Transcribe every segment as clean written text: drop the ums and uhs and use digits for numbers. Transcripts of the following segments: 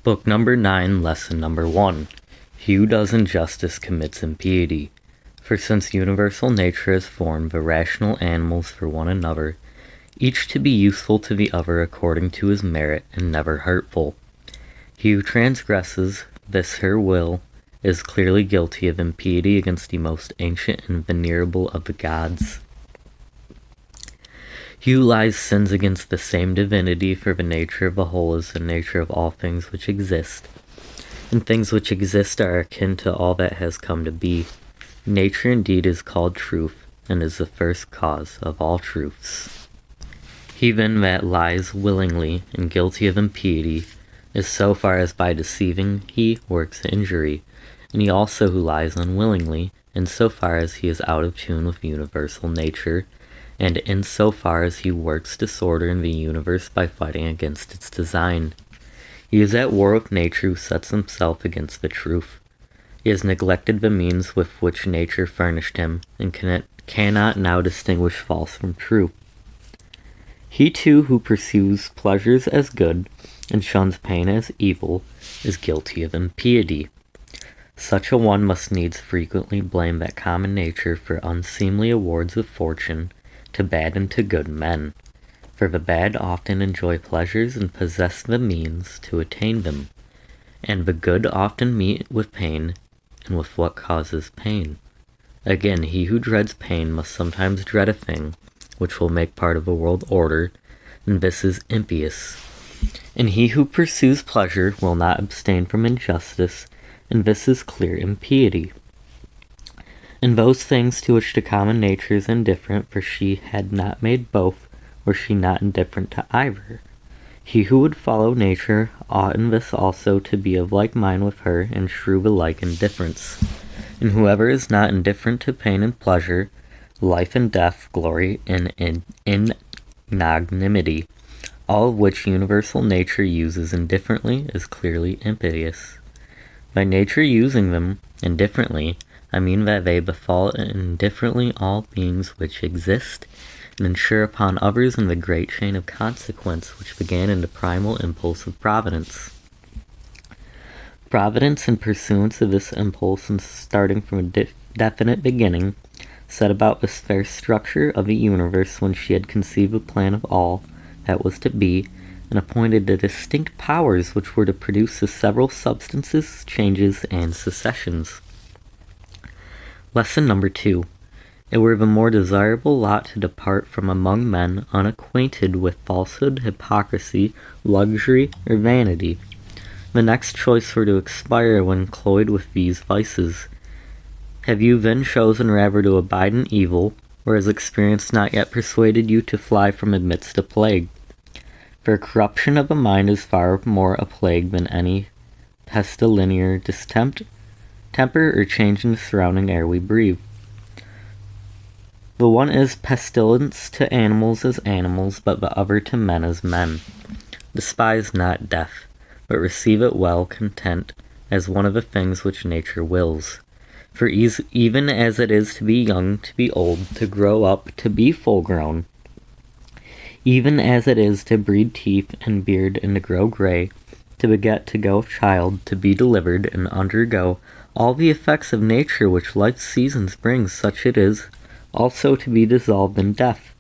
Book number 9, lesson number 1. He who does injustice commits impiety. For since universal nature has formed the rational animals for one another, each to be useful to the other according to his merit and never hurtful, he who transgresses this her will is clearly guilty of impiety against the most ancient and venerable of the gods. He who lies sins against the same divinity, for the nature of the whole is the nature of all things which exist, and things which exist are akin to all that has come to be. Nature indeed is called truth, and is the first cause of all truths. He then that lies willingly and guilty of impiety is so far as by deceiving he works injury, and he also who lies unwillingly, in so far as he is out of tune with universal nature, and in so far as he works disorder in the universe by fighting against its design. He is at war with nature who sets himself against the truth. He has neglected the means with which nature furnished him, and cannot now distinguish false from true. He too who pursues pleasures as good, and shuns pain as evil, is guilty of impiety. Such a one must needs frequently blame that common nature for unseemly awards of fortune, to bad and to good men. For the bad often enjoy pleasures and possess the means to attain them, and the good often meet with pain, and with what causes pain. Again, he who dreads pain must sometimes dread a thing which will make part of the world order, and this is impious. And he who pursues pleasure will not abstain from injustice, and this is clear impiety. And those things to which the common nature is indifferent, for she had not made both, were she not indifferent to either. He who would follow nature ought in this also to be of like mind with her, and shew the like indifference. And whoever is not indifferent to pain and pleasure, life and death, glory and ignominy, all of which universal nature uses indifferently, is clearly impious. By nature using them indifferently, I mean that they befall indifferently all beings which exist, and ensure upon others in the great chain of consequence which began in the primal impulse of Providence. Providence, in pursuance of this impulse and starting from a definite beginning, set about this fair structure of the universe when she had conceived a plan of all that was to be, and appointed the distinct powers which were to produce the several substances, changes, and successions. Lesson number 2. It were the more desirable lot to depart from among men unacquainted with falsehood, hypocrisy, luxury, or vanity. The next choice were to expire when cloyed with these vices. Have you then chosen rather to abide in evil, or has experience not yet persuaded you to fly from amidst a plague? For corruption of the mind is far more a plague than any pestilential distemper or change in the surrounding air we breathe. The one is pestilence to animals as animals, but the other to men as men. Despise not death, but receive it well content as one of the things which nature wills. For even as it is to be young, to be old, to grow up, to be full grown, even as it is to breed teeth and beard and to grow gray, to beget, to go of child, to be delivered, and undergo all the effects of nature which life's seasons bring, such it is also to be dissolved in death.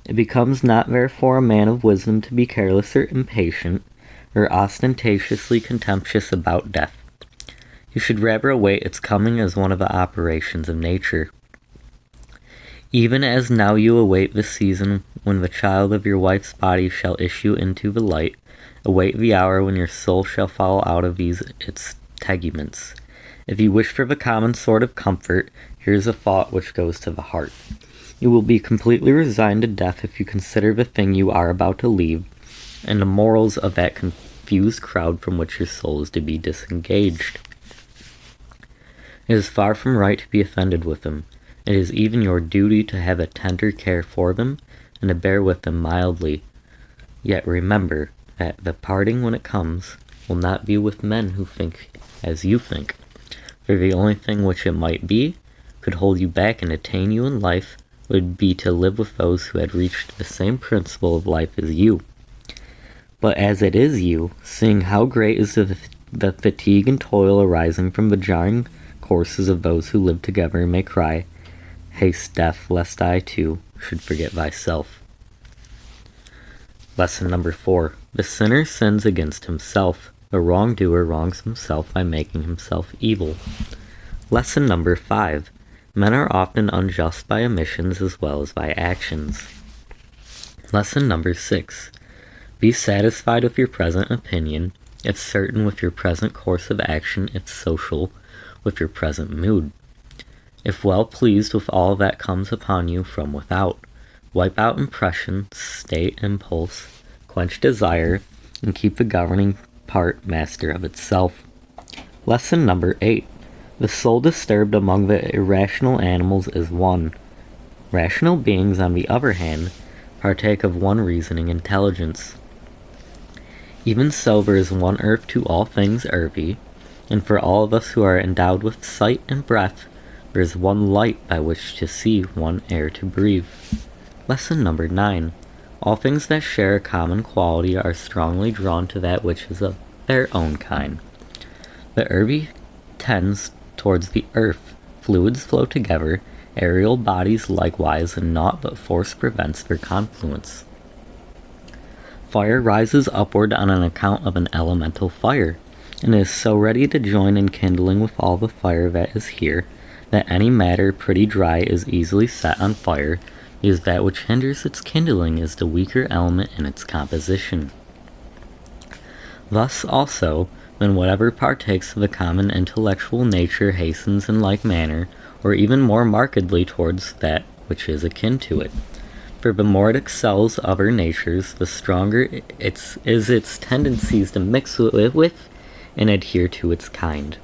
It becomes not therefore a man of wisdom to be careless or impatient, or ostentatiously contemptuous about death. You should rather await its coming as one of the operations of nature. Even as now you await the season when the child of your wife's body shall issue into the light, await the hour when your soul shall fall out of its teguments. If you wish for the common sort of comfort, here is a thought which goes to the heart. You will be completely resigned to death if you consider the thing you are about to leave, and the morals of that confused crowd from which your soul is to be disengaged. It is far from right to be offended with them. It is even your duty to have a tender care for them, and to bear with them mildly. Yet remember that the parting, when it comes, will not be with men who think as you think. For the only thing which it might be, could hold you back and detain you in life, would be to live with those who had reached the same principle of life as you. But as it is you, seeing how great is the fatigue and toil arising from the jarring courses of those who live together, may cry, Haste, death, lest I too should forget thyself. Lesson number 4. The sinner sins against himself. The wrongdoer wrongs himself by making himself evil. Lesson number 5. Men are often unjust by omissions as well as by actions. Lesson number 6. Be satisfied with your present opinion, if certain with your present course of action, if social with your present mood. If well pleased with all that comes upon you from without, wipe out impression, state impulse, quench desire, and keep the governing part master of itself. Lesson number 8. The soul disturbed among the irrational animals is one. Rational beings, on the other hand, partake of one reasoning intelligence. Even so, there is one earth to all things earthy, and for all of us who are endowed with sight and breath, there is one light by which to see, one air to breathe. Lesson number 9. All things that share a common quality are strongly drawn to that which is of their own kind. The earthy tends towards the earth, fluids flow together, aerial bodies likewise, and naught but force prevents their confluence. Fire rises upward on an account of an elemental fire, and is so ready to join in kindling with all the fire that is here, that any matter pretty dry is easily set on fire, because that which hinders its kindling is the weaker element in its composition. Thus also, when whatever partakes of the common intellectual nature hastens in like manner, or even more markedly towards that which is akin to it. For the more it excels other natures, the stronger its tendencies to mix with and adhere to its kind.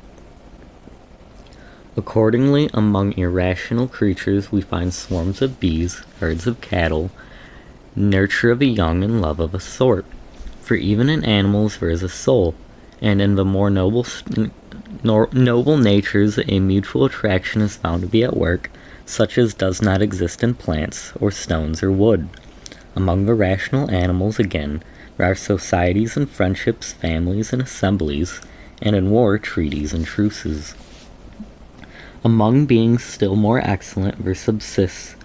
Accordingly, among irrational creatures we find swarms of bees, herds of cattle, nurture of a young and love of a sort. For even in animals there is a soul, and in the more noble natures a mutual attraction is found to be at work, such as does not exist in plants, or stones, or wood. Among the rational animals, again, there are societies and friendships, families and assemblies, and in war treaties and truces. Among beings still more excellent there subsists,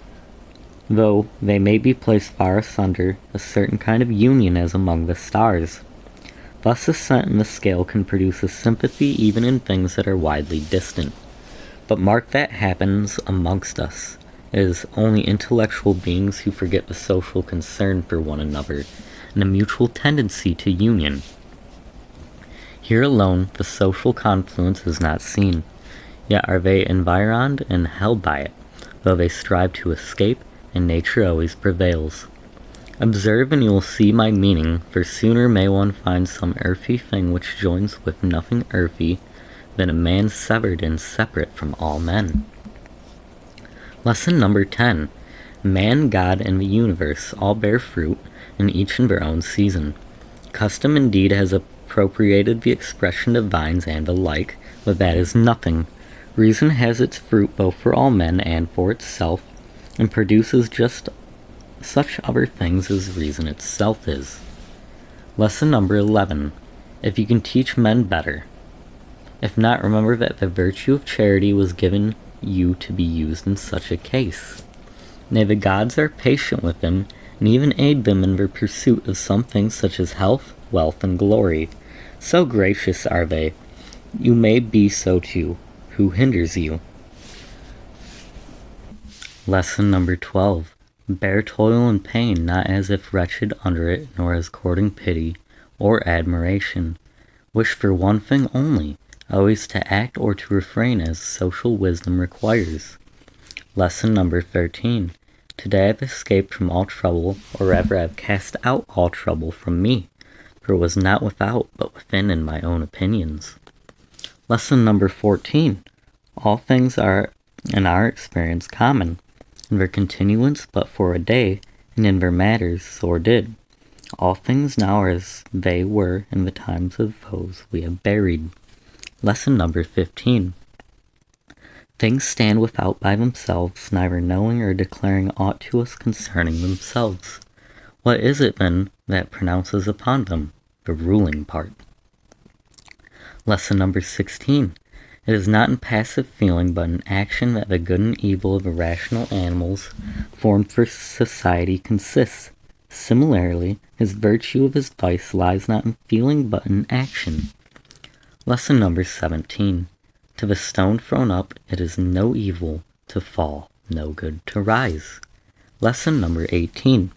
though they may be placed far asunder, a certain kind of union as among the stars. Thus ascent in the scale can produce a sympathy even in things that are widely distant. But mark that happens amongst us. It is only intellectual beings who forget the social concern for one another, and a mutual tendency to union. Here alone the social confluence is not seen, yet are they environed and held by it, though they strive to escape, and nature always prevails. Observe and you will see my meaning, for sooner may one find some earthy thing which joins with nothing earthy, than a man severed and separate from all men. Lesson number 10. Man, God, and the universe all bear fruit, and each in their own season. Custom indeed has appropriated the expression of vines and the like, but that is nothing. Reason has its fruit both for all men and for itself, and produces just such other things as reason itself is. Lesson number 11. If you can teach men better. If not, remember that the virtue of charity was given you to be used in such a case. Nay, the gods are patient with them, and even aid them in their pursuit of some things such as health, wealth, and glory. So gracious are they. You may be so too. Who hinders you? Lesson number 12. Bear toil and pain, not as if wretched under it, nor as courting pity or admiration. Wish for one thing only, always to act or to refrain as social wisdom requires. Lesson number 13. Today I have escaped from all trouble, or rather I have cast out all trouble from me, for it was not without, but within in my own opinions. Lesson number 14. All things are, in our experience, common, in their continuance but for a day, and in their matters sore did. All things now are as they were in the times of those we have buried. Lesson number 15. Things stand without by themselves, neither knowing or declaring aught to us concerning themselves. What is it then that pronounces upon them? The ruling part. Lesson number 16. It is not in passive feeling, but in action that the good and evil of irrational animals formed for society consists. Similarly, his virtue of his vice lies not in feeling, but in action. Lesson number 17. To the stone thrown up, it is no evil to fall, no good to rise. Lesson number 18.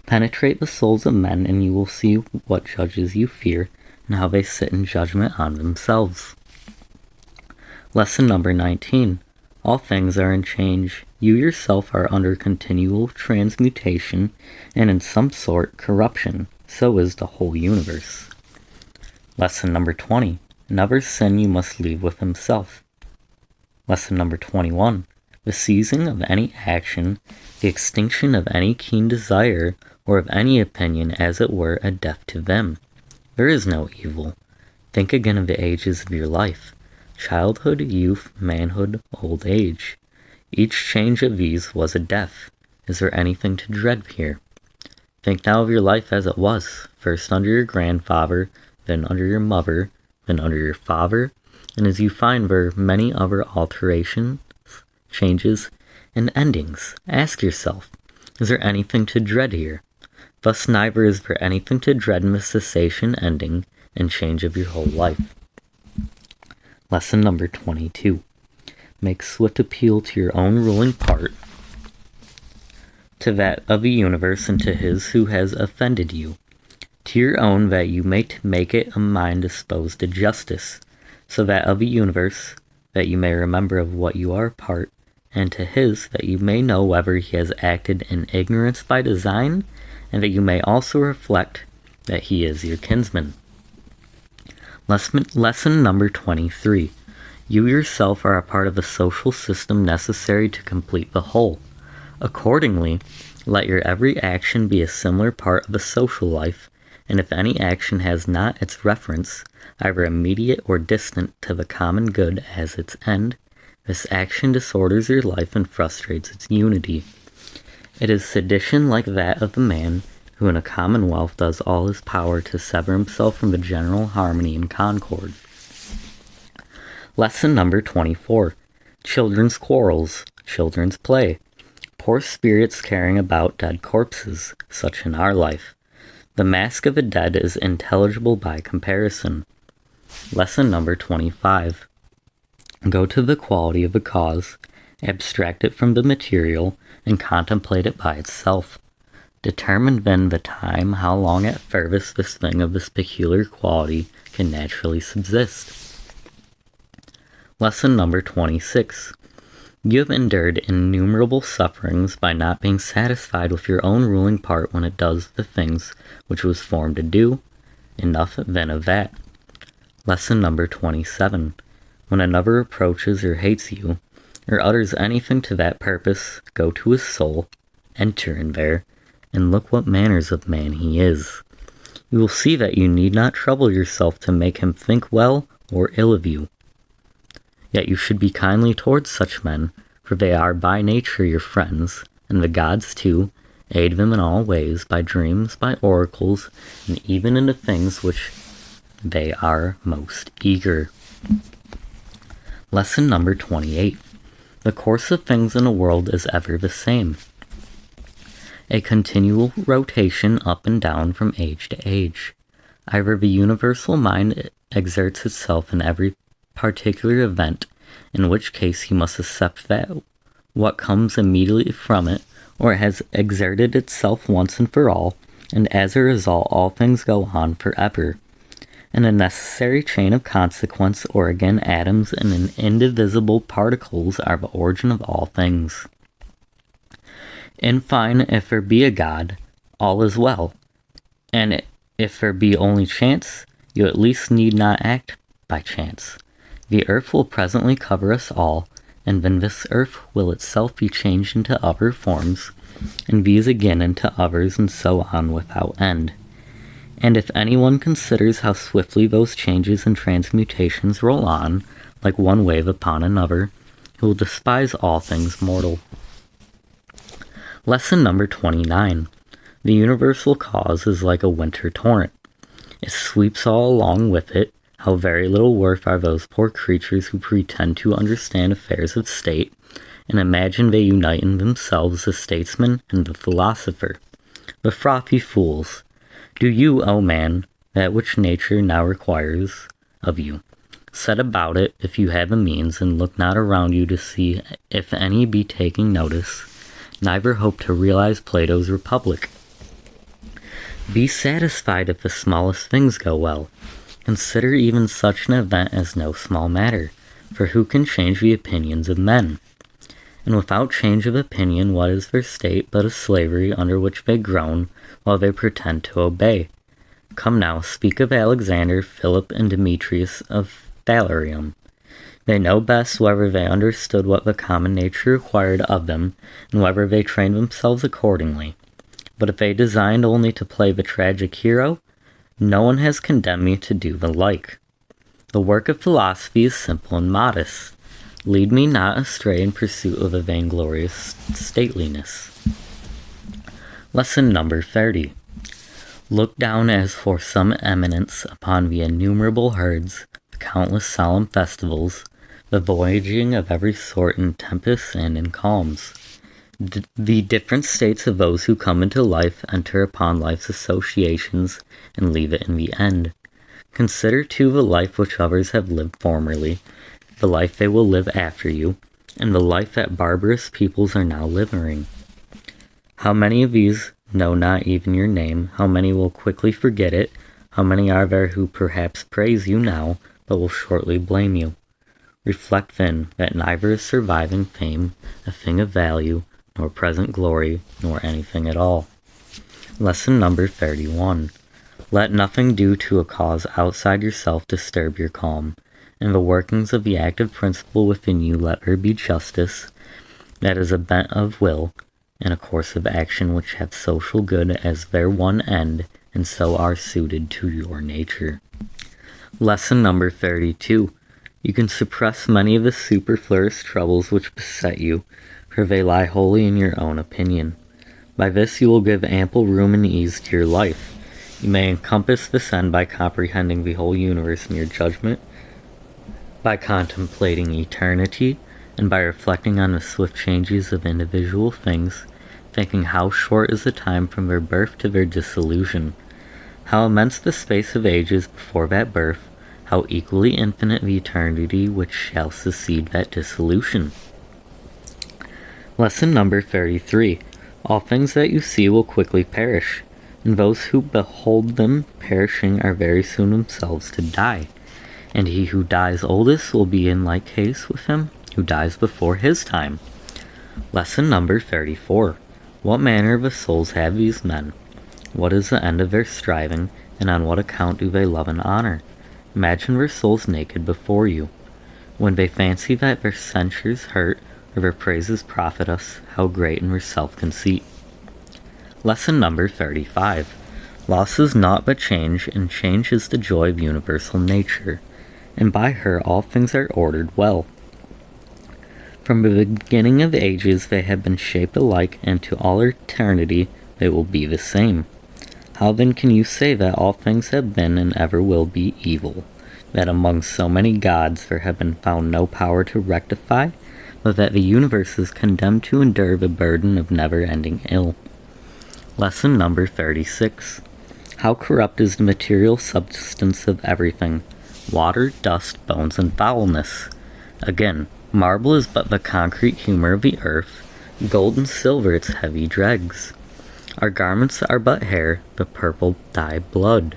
Penetrate the souls of men, and you will see what judges you fear, and how they sit in judgment on themselves. Lesson number 19. All things are in change. You yourself are under continual transmutation, and in some sort corruption. So is the whole universe. Lesson number 20. Never sin you must leave with himself. Lesson number 21. The ceasing of any action, the extinction of any keen desire, or of any opinion, as it were, a death to them. There is no evil. Think again of the ages of your life. Childhood, youth, manhood, old age. Each change of these was a death. Is there anything to dread here? Think now of your life as it was, first under your grandfather, then under your mother, then under your father, and as you find there many other alterations, changes, and endings, ask yourself, is there anything to dread here? Thus neither is there anything to dread in the cessation, ending, and change of your whole life. Lesson number 22. Make swift appeal to your own ruling part, to that of the universe, and to his who has offended you, to your own, that you may make it a mind disposed to justice, so that of the universe, that you may remember of what you are a part, and to his, that you may know whether he has acted in ignorance by design, and that you may also reflect that he is your kinsman. Lesson number 23. You yourself are a part of the social system necessary to complete the whole. Accordingly, let your every action be a similar part of the social life, and if any action has not its reference, either immediate or distant, to the common good as its end, this action disorders your life and frustrates its unity. It is sedition like that of the man who in a commonwealth does all his power to sever himself from the general harmony and concord. Lesson number 24. Children's quarrels, children's play, poor spirits carrying about dead corpses, such in our life. The mask of the dead is intelligible by comparison. Lesson number 25. Go to the quality of the cause, abstract it from the material, and contemplate it by itself. Determine then the time how long at furthest this thing of this peculiar quality can naturally subsist. Lesson number 26. You have endured innumerable sufferings by not being satisfied with your own ruling part when it does the things which it was formed to do. Enough then of that. Lesson number 27. When another approaches or hates you, or utters anything to that purpose, go to his soul, enter in there, and look what manners of man he is. You will see that you need not trouble yourself to make him think well or ill of you. Yet you should be kindly towards such men, for they are by nature your friends, and the gods too aid them in all ways, by dreams, by oracles, and even in the things which they are most eager. Lesson number 28. The course of things in a world is ever the same. A continual rotation up and down from age to age. Either the universal mind exerts itself in every particular event, in which case you must accept that what comes immediately from it, or it has exerted itself once and for all, and as a result all things go on forever. And a necessary chain of consequence, or again atoms and indivisible particles, are the origin of all things. In fine, if there be a God, all is well, and if there be only chance, you at least need not act by chance. The earth will presently cover us all, and then this earth will itself be changed into other forms, and these again into others, and so on without end. And if anyone considers how swiftly those changes and transmutations roll on, like one wave upon another, he will despise all things mortal. Lesson number 29. The universal cause is like a winter torrent. It sweeps all along with it. How very little worth are those poor creatures who pretend to understand affairs of state, and imagine they unite in themselves the statesman and the philosopher. The frothy fools! Do you, O man, that which nature now requires of you. Set about it, if you have a means, and look not around you to see if any be taking notice. Neither hope to realize Plato's Republic. Be satisfied if the smallest things go well. Consider even such an event as no small matter, for who can change the opinions of men? And without change of opinion, what is their state but a slavery under which they groan, while they pretend to obey? Come now, speak of Alexander, Philip, and Demetrius of Thalarium. They know best whether they understood what the common nature required of them, and whether they trained themselves accordingly. But if they designed only to play the tragic hero, no one has condemned me to do the like. The work of philosophy is simple and modest. Lead me not astray in pursuit of a vainglorious stateliness. Lesson number 30. Look down as for some eminence upon the innumerable herds, the countless solemn festivals, the voyaging of every sort in tempests and in calms. The different states of those who come into life enter upon life's associations and leave it in the end. Consider too the life which others have lived formerly, the life they will live after you, and the life that barbarous peoples are now living. How many of these know not even your name? How many will quickly forget it? How many are there who perhaps praise you now, but will shortly blame you? Reflect then that neither is surviving fame a thing of value, nor present glory, nor anything at all. Lesson number 31. Let nothing due to a cause outside yourself disturb your calm. In the workings of the active principle within you let there be justice, that is a bent of will, and a course of action which have social good as their one end, and so are suited to your nature. Lesson number 32. You can suppress many of the superfluous troubles which beset you, for they lie wholly in your own opinion. By this you will give ample room and ease to your life. You may encompass this end by comprehending the whole universe in your judgment, by contemplating eternity, and by reflecting on the swift changes of individual things, thinking how short is the time from their birth to their dissolution, how immense the space of ages before that birth, how equally infinite the eternity which shall succeed that dissolution. Lesson number 33. All things that you see will quickly perish, and those who behold them perishing are very soon themselves to die. And he who dies oldest will be in like case with him who dies before his time. Lesson number 34. What manner of souls have these men? What is the end of their striving, and on what account do they love and honor? Imagine their souls naked before you. When they fancy that their censures hurt, or their praises profit us, how great in their self-conceit. Lesson number 35. Loss is naught but change, and change is the joy of universal nature, and by her all things are ordered well. From the beginning of ages they have been shaped alike, and to all eternity they will be the same. How then can you say that all things have been and ever will be evil, that among so many gods there have been found no power to rectify, but that the universe is condemned to endure the burden of never-ending ill? Lesson number 36. How corrupt is the material substance of everything, water, dust, bones, and foulness. Again, marble is but the concrete humor of the earth, gold and silver its heavy dregs. Our garments are but hair, the purple dye blood.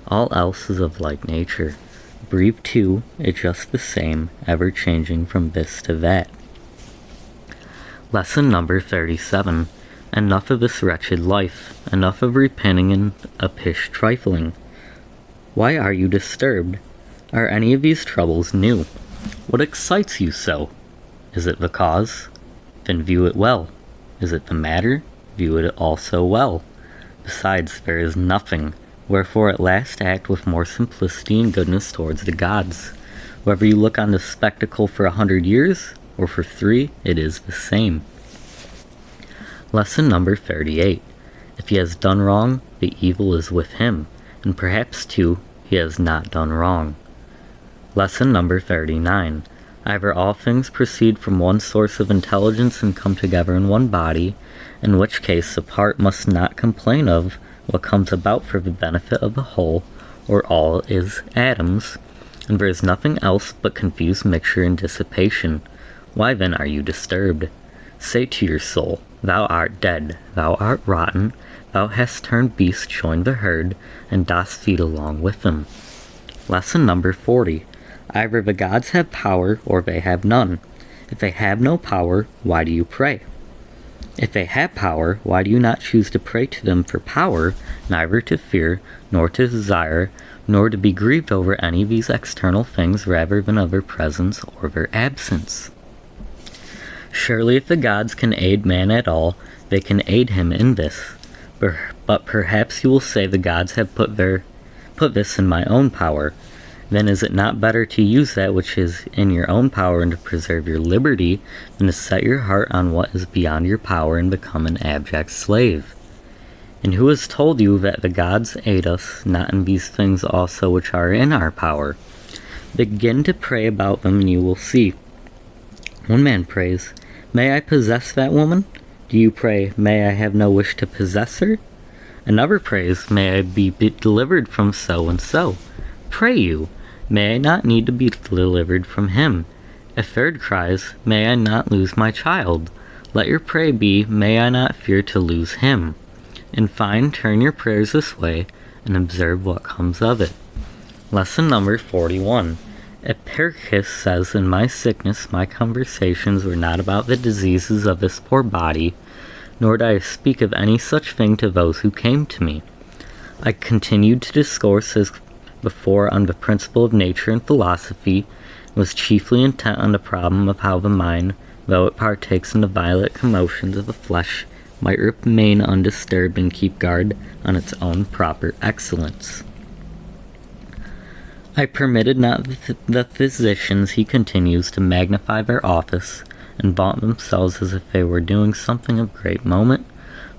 All else is of like nature. Breathe too, it just the same, ever changing from this to that. Lesson number 37. Enough of this wretched life, enough of repining and uppish trifling. Why are you disturbed? Are any of these troubles new? What excites you so? Is it the cause? Then view it well. Is it the matter? View it also well. Besides, there is nothing, wherefore at last act with more simplicity and goodness towards the gods. Whether you look on the spectacle for 100 years, or for 3, it is the same. Lesson number 38. If he has done wrong, the evil is with him, and perhaps, too, he has not done wrong. Lesson number 39. Either all things proceed from one source of intelligence and come together in one body, in which case the part must not complain of what comes about for the benefit of the whole, or all is atoms, and there is nothing else but confused mixture and dissipation. Why then are you disturbed? Say to your soul, thou art dead, thou art rotten, thou hast turned beast, joined the herd, and dost feed along with them. Lesson number 40. Either the gods have power, or they have none. If they have no power, why do you pray? If they have power, why do you not choose to pray to them for power, neither to fear, nor to desire, nor to be grieved over any of these external things rather than of their presence or their absence? Surely if the gods can aid man at all, they can aid him in this. But perhaps you will say the gods have put this in my own power. Then is it not better to use that which is in your own power and to preserve your liberty than to set your heart on what is beyond your power and become an abject slave? And who has told you that the gods aid us not in these things also which are in our power? Begin to pray about them and you will see. One man prays, "May I possess that woman?" Do you pray, "May I have no wish to possess her?" Another prays, "May I be delivered from so and so?" Pray you, "May I not need to be delivered from him?" A third cries, "May I not lose my child?" Let your prayer be, "May I not fear to lose him?" In fine, turn your prayers this way, and observe what comes of it. Lesson number 41. Epicurus says, "In my sickness my conversations were not about the diseases of this poor body, nor did I speak of any such thing to those who came to me. I continued to discourse as before on the principle of nature and philosophy, and was chiefly intent on the problem of how the mind, though it partakes in the violent commotions of the flesh, might remain undisturbed and keep guard on its own proper excellence. I permitted not the physicians," he continues, "to magnify their office, and vaunt themselves as if they were doing something of great moment,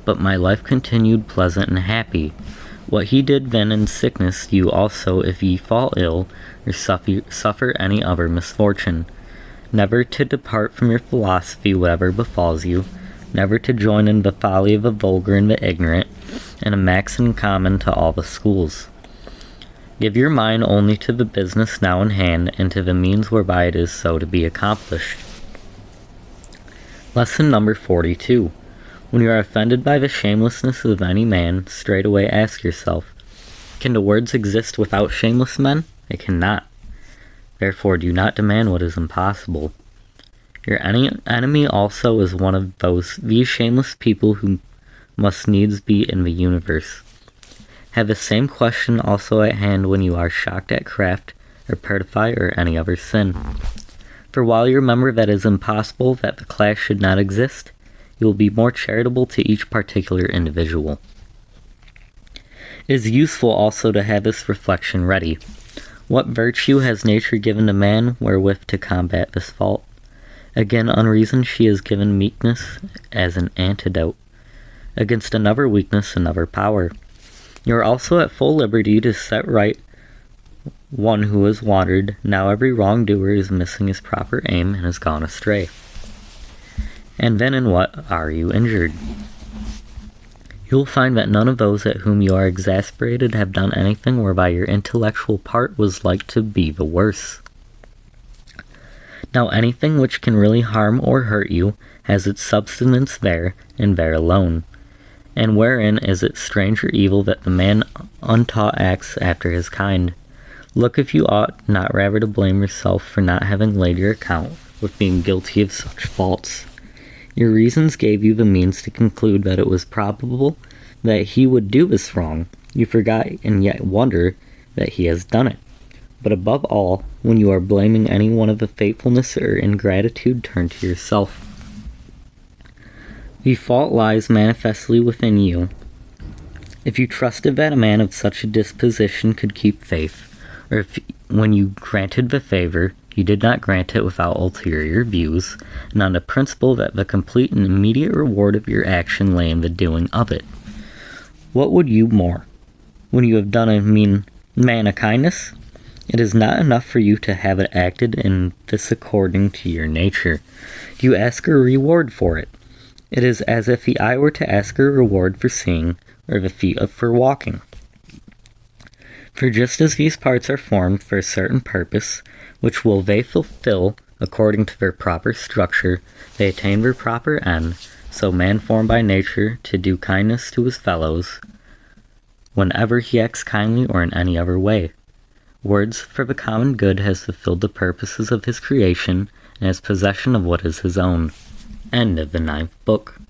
but my life continued pleasant and happy. What he did then in sickness, you also if ye fall ill, or suffer any other misfortune. Never to depart from your philosophy whatever befalls you, never to join in the folly of the vulgar and the ignorant, and a maxim common to all the schools. Give your mind only to the business now in hand, and to the means whereby it is so to be accomplished." Lesson number 42. When you are offended by the shamelessness of any man, straightway ask yourself, can the words exist without shameless men? They cannot. Therefore do not demand what is impossible. Your enemy also is one of these shameless people who must needs be in the universe. Have the same question also at hand when you are shocked at craft, or pertify, or any other sin. For while you remember that it is impossible that the class should not exist, you will be more charitable to each particular individual. It is useful also to have this reflection ready. What virtue has nature given to man wherewith to combat this fault? Again, unreason she has given meekness as an antidote. Against another weakness, another power. You are also at full liberty to set right one who has wandered. Now every wrongdoer is missing his proper aim and has gone astray. And then in what are you injured? You will find that none of those at whom you are exasperated have done anything whereby your intellectual part was like to be the worse. Now anything which can really harm or hurt you has its subsistence there, and there alone. And wherein is it strange or evil that the man untaught acts after his kind? Look if you ought not rather to blame yourself for not having laid your account with being guilty of such faults. Your reasons gave you the means to conclude that it was probable that he would do this wrong. You forgot and yet wonder that he has done it. But above all, when you are blaming any one of the faithfulness or ingratitude, turn to yourself. The fault lies manifestly within you. If you trusted that a man of such a disposition could keep faith, or if when you granted the favor, you did not grant it without ulterior views, and on the principle that the complete and immediate reward of your action lay in the doing of it. What would you more? When you have done a mean man a kindness, it is not enough for you to have it acted in this according to your nature. You ask a reward for it. It is as if the eye were to ask a reward for seeing, or the feet for walking. For just as these parts are formed for a certain purpose, which will they fulfill according to their proper structure, they attain their proper end, so man formed by nature to do kindness to his fellows, whenever he acts kindly or in any other way. Words for the common good has fulfilled the purposes of his creation and has possession of what is his own. End of the 9th book.